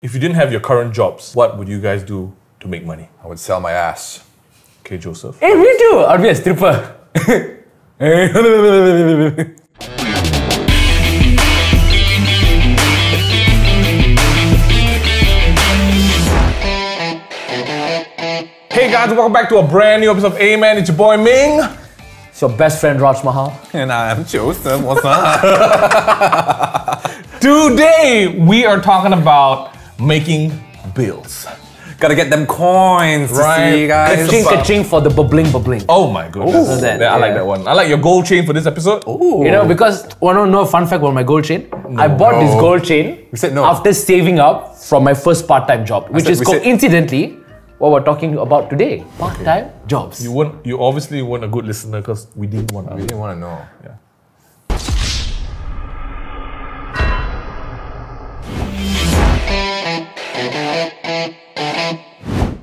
If you didn't have your current jobs, what would you guys do to make money? I would sell my ass. Okay, Joseph. Hey, me too. I'd be a stripper. Hey guys, welcome back to a brand new episode of Ayy-Men. It's your boy Ming. It's your best friend Raj Mahal. And I'm Joseph. What's up? Today, we are talking about making bills. Gotta get them coins, Right. see, guys. Ka-ching for the bubbling. Oh my goodness. Ooh, that, Yeah, I like yeah. that one. I like your gold chain for this episode. Ooh. You know, because want to know a fun fact about my gold chain? I bought this gold chain You said no. after saving up from my first part-time job, which is we said- coincidentally what we're talking about today. Part-time jobs. You obviously weren't a good listener because we didn't want We to. didn't want to know. Yeah.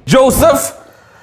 Joseph,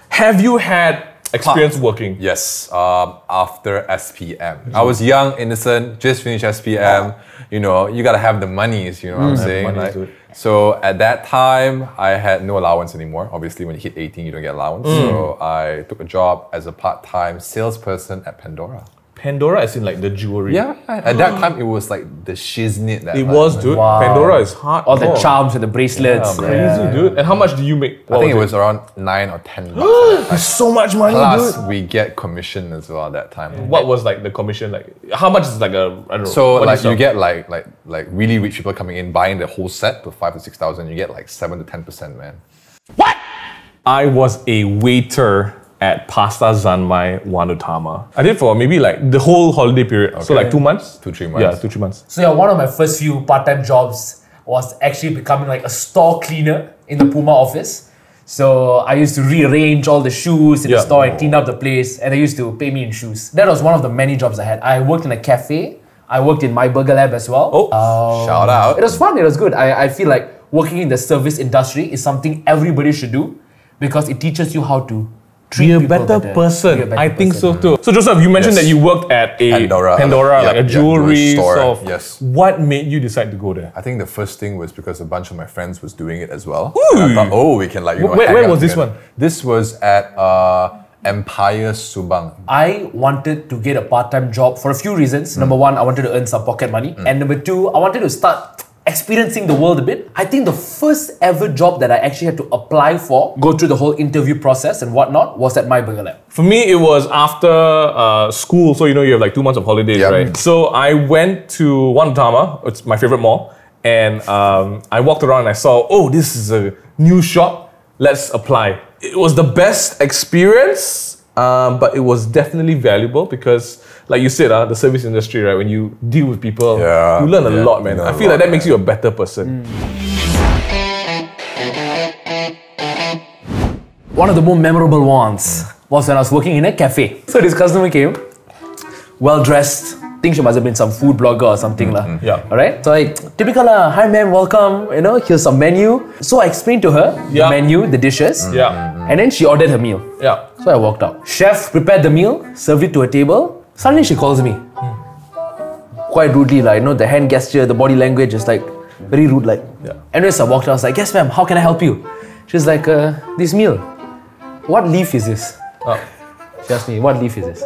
have you had experience working? Yes, after SPM. I was young, innocent, just finished SPM. You know, you gotta have the monies, you know what I'm saying? money, Like, dude. so at that time, I had no allowance anymore. Obviously, when you hit 18, you don't get allowance. So I took a job as a part-time salesperson at Pandora. Pandora, as in like the jewelry. Yeah, at that time, it was like the shiznit. That It time. was, dude. Wow. Pandora is hard. All the charms and the bracelets. Yeah, Crazy, dude. And how much do you make? I think it was around $9 or $10. That's so much money, Plus, dude. we get commission as well at that time. What was like the commission? Like, how much is like a, I don't know. So what like is your- you get like really rich people coming in buying the whole set for 5,000 to 6,000. You get like 7 to 10%, man. I was a waiter at Pasta Zanmai Wanutama. I did for maybe like the whole holiday period. So Okay. like 2 months? 2-3 months. Yeah, 2-3 months. So yeah, one of my first few part-time jobs was actually becoming like a store cleaner in the Puma office. So I used to rearrange all the shoes in the Yeah. store and clean up the place, and they used to pay me in shoes. That was one of the many jobs I had. I worked in a cafe. I worked in My Burger Lab as well. Oh. Shout out. It was fun. It was good. I feel like working in the service industry is something everybody should do because it teaches you how to treat Be a people better person. Be a better I think person. so too. So Joseph, you mentioned Yes. that you worked at a Pandora. like a jewelry store. sort of. Yes. What made you decide to go there? I think the first thing was because a bunch of my friends was doing it as well. And I thought, oh, we can like, you know, Where- hang where out was this together. one? This was at Empire Subang. I wanted to get a part-time job for a few reasons. Number one, I wanted to earn some pocket money. And number two, I wanted to start experiencing the world a bit. I think the first ever job that I actually had to apply for, go through the whole interview process and whatnot, was at My Burger Lab. For me, it was after school. So you know you have like 2 months of holidays, Yeah. right? So I went to Wanutama, it's my favorite mall, and I walked around and I saw, oh, this is a new shop. Let's apply. It was the best experience, but it was definitely valuable because, like you said, the service industry, right? When you deal with people, Yeah, you learn a yeah, lot, man. you learn I a feel like lot, that makes you a better person. One of the more memorable ones was when I was working in a cafe. So this customer came, well-dressed. I think she must have been some food blogger or something lah. Yeah. Alright? So like, typical lah, hi ma'am, welcome. You know, here's some menu. So I explained to her Yeah. the menu, the dishes. Yeah, And then she ordered her meal. yeah. So I walked out. Chef prepared the meal, served it to her table. Suddenly she calls me. Quite rudely, like, you know, the hand gesture, the body language is like very rude, like. Yeah. Anyways, I walked out. I was like, yes, ma'am, how can I help you? She's like, this meal. What leaf is this? Oh. She asked me, what leaf is this?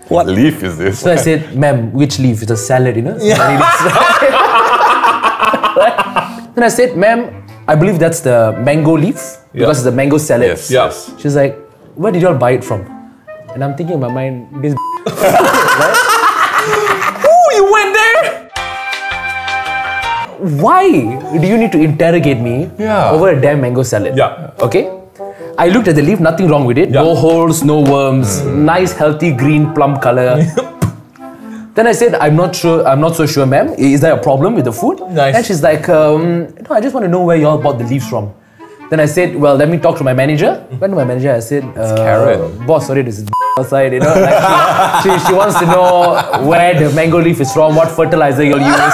What leaf is this? So I said, ma'am, which leaf? It's a salad, you know? Then I said, ma'am, I believe that's the mango leaf because it's a mango salad. Yes. Yeah. She's like, where did you all buy it from? And I'm thinking in my mind, this right? Ooh, you went there? Why do you need to interrogate me Yeah. over a damn mango salad? Yeah. Okay? I looked at the leaf, nothing wrong with it. Yeah. No holes, no worms, nice, healthy green plum color. Then I said, I'm not so sure, ma'am. Is there a problem with the food? Nice. And she's like, no, I just want to know where you all bought the leaves from. Then I said, well, let me talk to my manager. Went to my manager, I said, Karen. boss, sorry, this is outside, you know. Like she wants to know where the mango leaf is from, what fertilizer you'll use.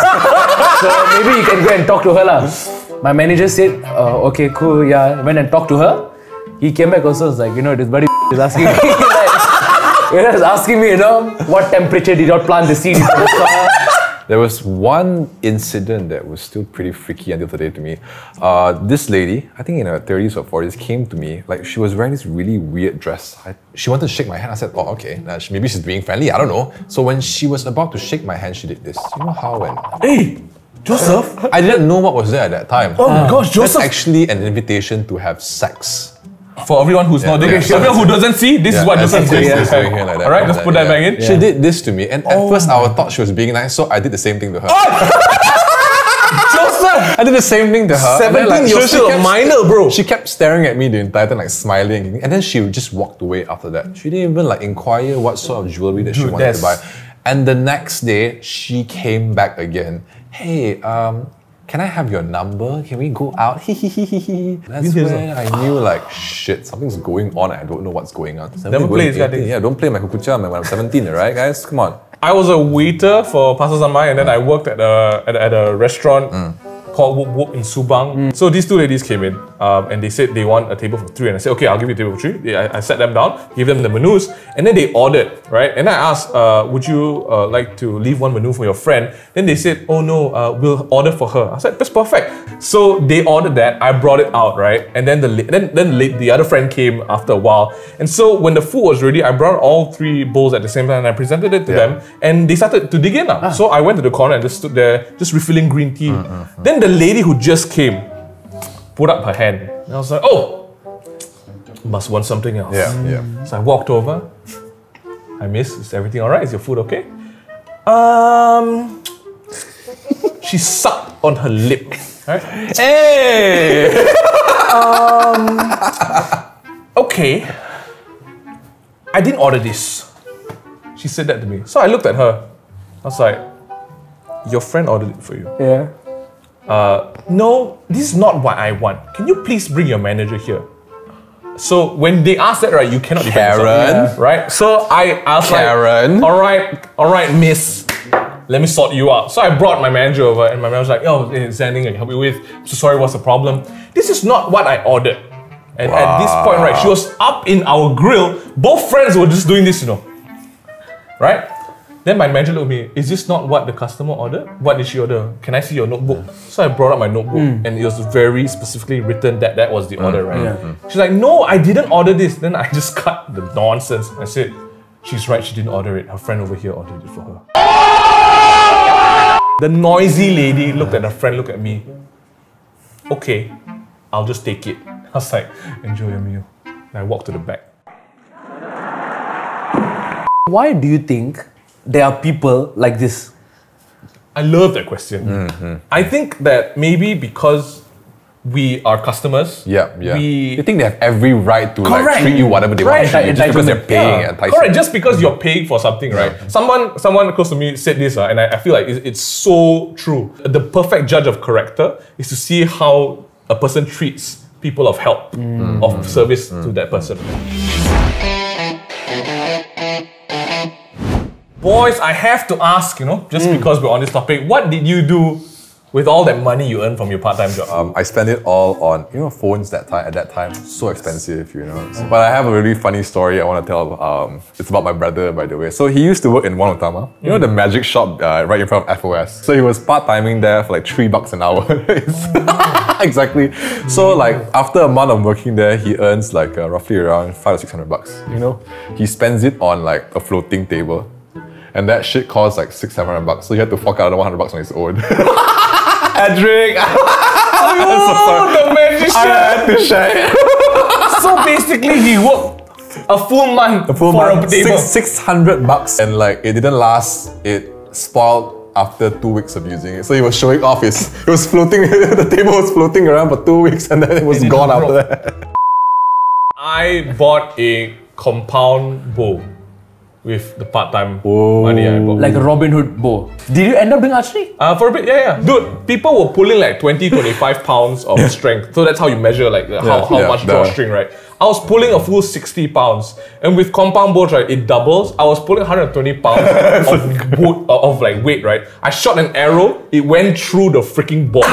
So maybe you can go and talk to her lah. My manager said, okay, cool, yeah. Went and talked to her. He came back also, was like, you know, this buddy is asking me, like, you know, he's asking me, you know, what temperature did you plant the seed into the soil? There was one incident that was still pretty freaky until today to me. This lady, I think in her 30s or 40s, came to me, like she was wearing this really weird dress. She wanted to shake my hand. I said, oh, okay, maybe she's being friendly, I don't know. So when she was about to shake my hand, she did this. You know how when... Hey, Joseph? I didn't know what was there at that time. Oh my gosh, Joseph! That's actually an invitation to have sex. For everyone who's not there, everyone who doesn't see, this is what Joseph doing says. here like that. Alright, let's put that back in. She did this to me, and at first I thought she was being nice, so I did the same thing to her. Joseph! I did the same thing to her. 17, you're still a minor, bro. She kept staring at me the entire time, like smiling, and then she just walked away after that. She didn't even like inquire what sort of jewelry that she wanted to buy. And the next day, she came back again. Hey, can I have your number? Can we go out? That's when I knew like, shit, something's going on. I don't know what's going on. Never play this kind of thing. Yeah, don't play my kukucha when I'm 17, right, guys? Come on. I was a waiter for Pasar Samai, and then I worked at a restaurant called Whoop Whoop in Subang. So these two ladies came in and they said they want a table for 3, and I said, okay, I'll give you a table for 3. I sat them down, gave them the menus, and then they ordered, right? And I asked, would you like to leave one menu for your friend? Then they said, oh no, we'll order for her. I said, that's perfect. So they ordered that, I brought it out, right? And then the other friend came after a while. And so when the food was ready, I brought all 3 bowls at the same time and I presented it to them, and they started to dig in. So I went to the corner and just stood there, just refilling green tea. Then the lady who just came put up her hand. And I was like, oh, must want something else. So I walked over. Hi miss, is everything alright? Is your food okay? She sucked on her lip. Right? Hey! Okay. I didn't order this. She said that to me. So I looked at her. I was like, your friend ordered it for you. Yeah. No, this is not what I want. Can you please bring your manager here? So when they ask that, right, you cannot defend yourself, right? So I was like, all right, miss, let me sort you out. So I brought my manager over, and my manager was like, oh, is there anything I can help you with? I'm so sorry, what's the problem? This is not what I ordered. And at this point, right, she was up in our grill. Both friends were just doing this, you know, right? Then my manager looked at me, is this not what the customer ordered? What did she order? Can I see your notebook? So I brought up my notebook and it was very specifically written that that was the order, right? She's like, no, I didn't order this. Then I just cut the nonsense. I said, she's right, she didn't order it. Her friend over here ordered it for her. The noisy lady looked at her friend, looked at me. Okay, I'll just take it. I was like, enjoy your meal. And I walked to the back. Why do you think there are people like this? I love that question. I think that maybe because we are customers. You think they have every right to like treat you whatever they want to, just because they're paying. Correct, just because you're paying for something, right? Someone close to me said this, and I feel like it's so true. The perfect judge of character is to see how a person treats people of help, of service to that person. Boys, I have to ask, just because we're on this topic, what did you do with all that money you earned from your part-time job? I spent it all on, phones at that time. So expensive, But I have a really funny story I want to tell. It's about my brother, by the way. So he used to work in Wanutama. You know the magic shop right in front of FOS? So he was part-timing there for like $3 an hour. Exactly. So like after a month of working there, he earns like roughly around $500 or $600. He spends it on like a floating table. And that shit costs like $600-700. So he had to fork out another $100 on his own. Edric! The magician! I had to share it. So basically he worked a full month for a table. $600, and like it didn't last. It spoiled after 2 weeks of using it. So he was showing off it was floating, the table was floating around for 2 weeks and then it was gone after that. I bought a compound bow with the part-time money I bought. Like a Robin Hood bow. Did you end up doing archery? For a bit, yeah. Dude, people were pulling like 20-25 pounds of strength. So that's how you measure like how much drawstring, right? I was pulling a full 60 pounds. And with compound bows, right, it doubles. I was pulling 120 pounds of like weight, right? I shot an arrow, it went through the freaking board.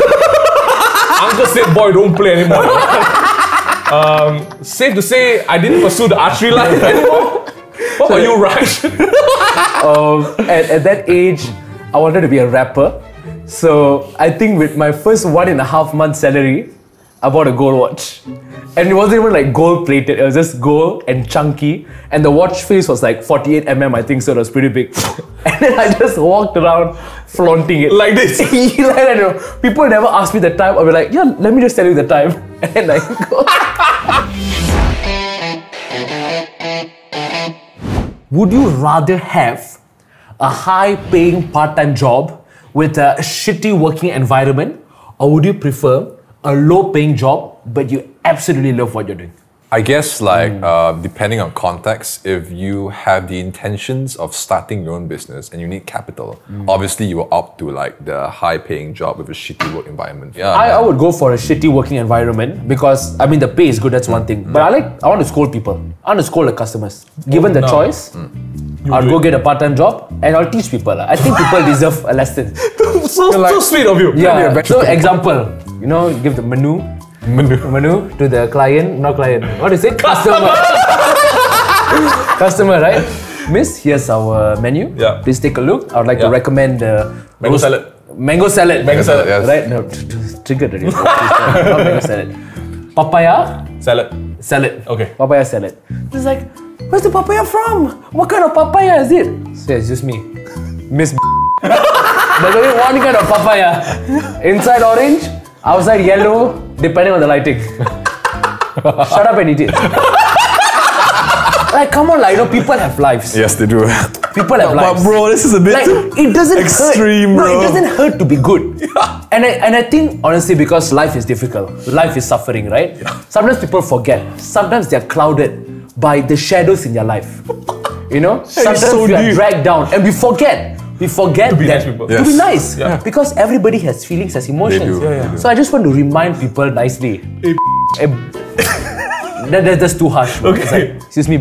Uncle said, boy, don't play anymore. Safe to say, I didn't pursue the archery life anymore. What about you, Raj? At that age, I wanted to be a rapper. So I think with my first 1.5 month salary, I bought a gold watch. And it wasn't even like gold plated, it was just gold and chunky. And the watch face was like 48mm, I think, so it was pretty big. And then I just walked around flaunting it. Like this? Like, I don't know. People never ask me the time, I'll be like, yeah, let me just tell you the time. And I go. Would you rather have a high-paying part-time job with a shitty working environment, or would you prefer a low-paying job but you absolutely love what you're doing? I guess depending on context, if you have the intentions of starting your own business and you need capital, obviously you will opt to like the high-paying job with a shitty work environment. Yeah, I would go for a shitty working environment because I mean the pay is good, that's one thing. But I want to scold people. I want to scold the customers. Given the choice, I'll go get a part-time job and I'll teach people. I think people deserve a lesson. So sweet of you. Yeah. So example, you know, give the menu to the client, not client. What is it? Customer. Customer, right? Miss, here's our menu. Yeah. Please take a look. I would like to recommend mango salad. Mango salad. Mango salad, yes. Right? No, triggered already. Not mango salad. Papaya salad. Okay. Papaya salad. It's like, where's the papaya from? What kind of papaya is it? So it's just me. Miss There's only one kind of papaya. Inside orange, outside yellow, depending on the lighting. Shut up and eat it. Like, come on, like, you know, people have lives. Yes, they do. People have lives. But bro, this is a bit like, it doesn't extreme, hurt. bro. No, it doesn't hurt to be good. Yeah. And I think, honestly, because life is difficult, life is suffering, right? Yeah. Sometimes people forget. Sometimes they're clouded by the shadows in their life. You know? Sometimes so we are deep. dragged down and we forget. We forget To be that nice people. to be nice. Yeah. Because everybody has feelings, has emotions. They do. Yeah. So I just want to remind people nicely. That's too harsh. Bro. Okay. It's like, excuse me.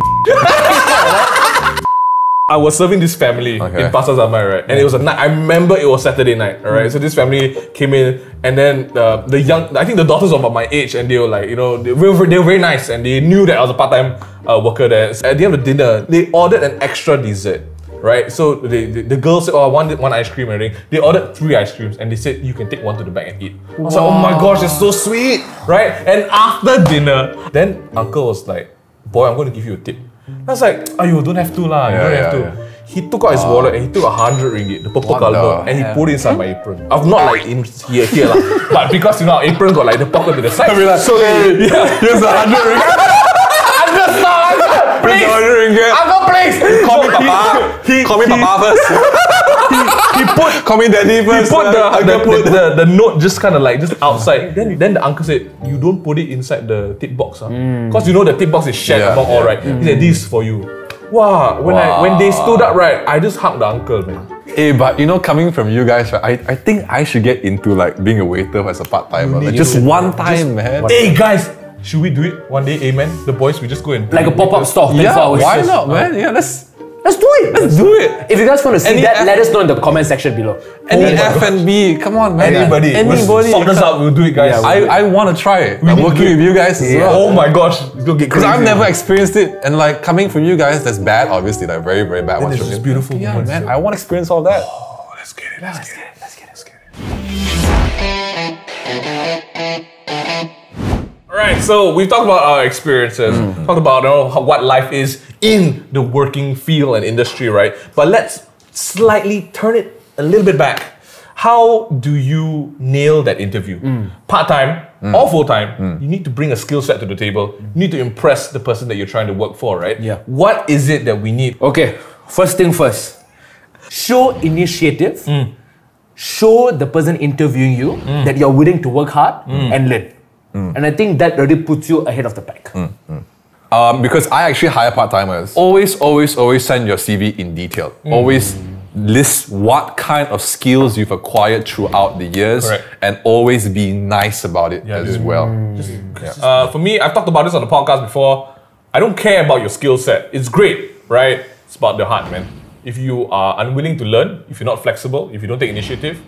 I was serving this family in Pasar Zaman, right? And it was a night. I remember it was Saturday night, alright? So this family came in, and then I think the daughters were about my age, and they were like, you know, they were very nice, and they knew that I was a part-time worker there. So at the end of the dinner, they ordered an extra dessert, right? So the girls said, oh, I wanted one ice cream and everything. They ordered 3 ice creams, and they said, you can take one to the back and eat. I was like, oh my gosh, it's so sweet, right? And after dinner, then uncle was like, boy, I'm going to give you a tip. I was like, oh, you don't have to lah, you don't have to. Yeah. He took out his wallet and he took 100 ringgit, the purple colour, and he put it inside my apron. I've not like in here lah, but because you know our apron got like the pocket to the side. So here's 100 ringgit. Please, 100 ringgit. Uncle, please. Call me Papa. Call me Papa first. Call me Daddy first. He put the note just kind of like just outside. Then the uncle said, you don't put it inside the tip box, because you know the tip box is shared among all, right? He said, this is for you. Wow, when they stood up, right, I just hugged the uncle, man. Hey, but you know, coming from you guys, right, I think I should get into like being a waiter as a part-timer. Like, just one time, man. Hey guys, should we do it one day? Ayy-Men, the boys, we just go and Like a pop-up store. Yeah, 24 hours. why not, man? Yeah, let's do it. Let's do it. If you guys want to see Any that, F- let us know in the comment section below. Any F&B, come on, man. Anybody. Sort us out, we'll do it, guys. I want to try it. I'm need to working do it. with you guys as well. Oh my gosh, it's gonna get Because crazy. I've never experienced it, and like coming from you guys, that's bad. Obviously, like very, very bad. Then there's just beautiful Yeah, moments. man. I want to experience all that. Oh, let's get it. Let's get it. Alright, so we've talked about our experiences, talked about what life is in the working field and industry, right? But let's slightly turn it a little bit back. How do you nail that interview? Part-time or full-time, you need to bring a skill set to the table. You need to impress the person that you're trying to work for, right? Yeah. What is it that we need? Okay, first thing first. Show initiative. Show the person interviewing you that you're willing to work hard and learn. And I think that already puts you ahead of the pack. Because I actually hire part-timers. Always send your CV in detail. Always list what kind of skills you've acquired throughout the years. Correct. And always be nice about it as well. For me, I've talked about this on the podcast before. I don't care about your skill set. It's great, right? It's about the heart, man. If you are unwilling to learn, if you're not flexible, if you don't take initiative,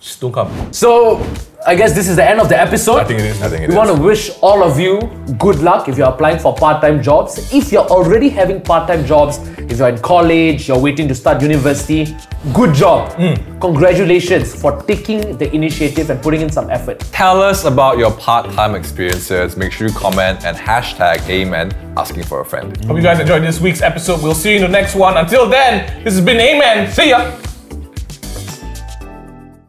Just don't come. So, I guess this is the end of the episode. I think it is. We want to wish all of you good luck if you're applying for part-time jobs. If you're already having part-time jobs, if you're in college, you're waiting to start university, good job. Congratulations for taking the initiative and putting in some effort. Tell us about your part-time experiences. Make sure you comment and hashtag Ayy-Men asking for a friend. Hope you guys enjoyed this week's episode. We'll see you in the next one. Until then, this has been Ayy-Men. See ya!